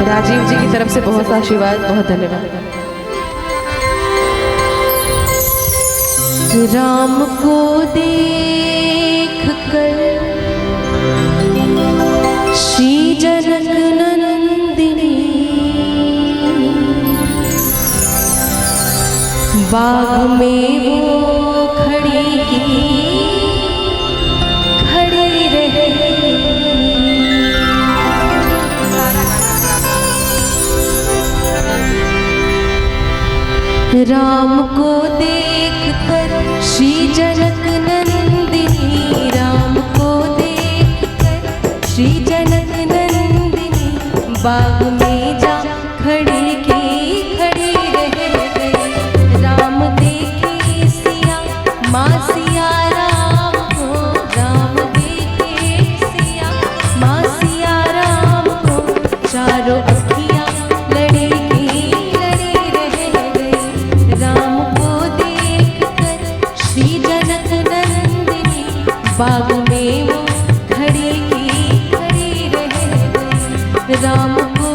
राजीव जी की तरफ से बहुत सा आशीर्वाद, बहुत धन्यवाद। राम को देख कर श्री जनक नंदिनी बाग में वो खड़ी रहे। राम को देख कर श्री जनक नंदिनी, राम को देख कर श्री जनक नंदिनी बाग में जा खड़ी रह गई। राम देखे सिया माँ सिया राम को, राम देखे सिया माँ सिया राम को, चारों अखियाँ लड़ी रह गई। राम को देख कर श्री जनक नंदिनी बाग में वो खड़ी रह गई। राम को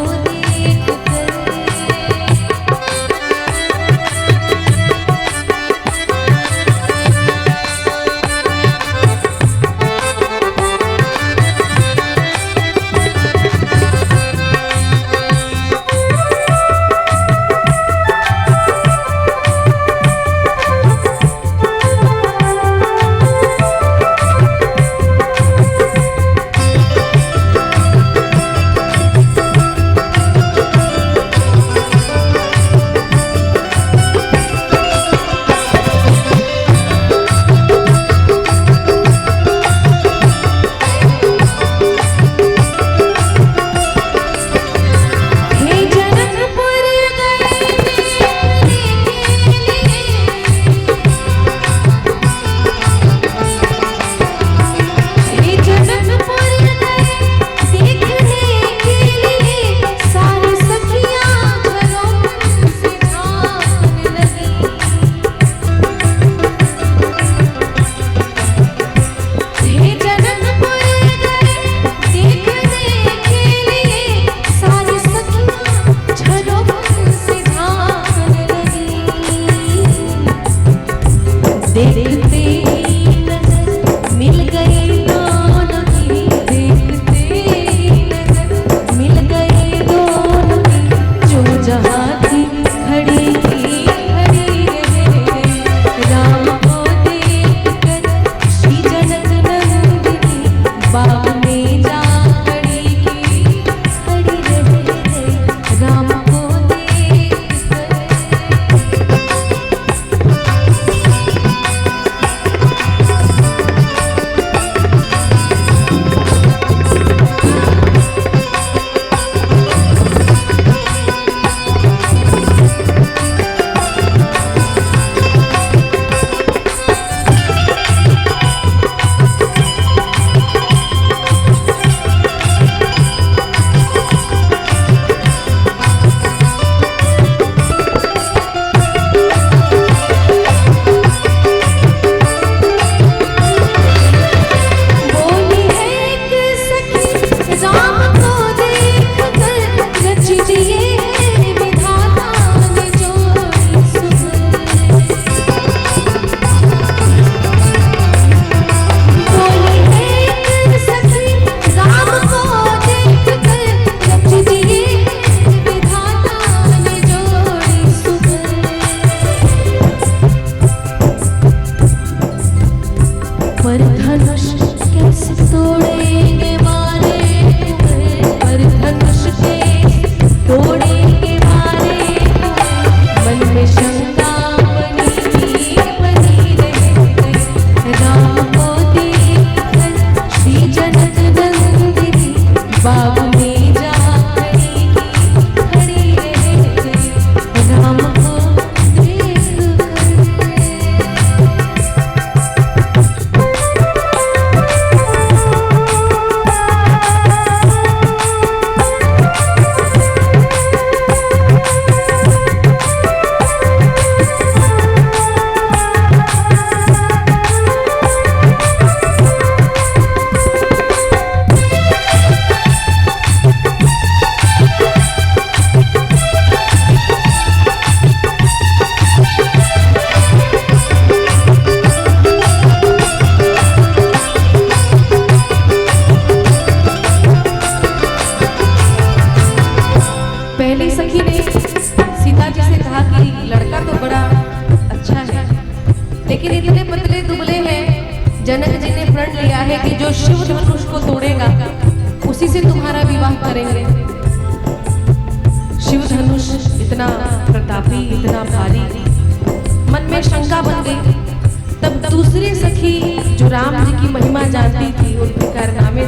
बढ़ेगा उसी से तुम्हारा विवाह करेंगे। शिव धनुष इतना प्रतापी, इतना भारी, मन में शंका बन गई। तब दूसरी सखी जो राम जी की महिमा जानती थी, उनके कारनामे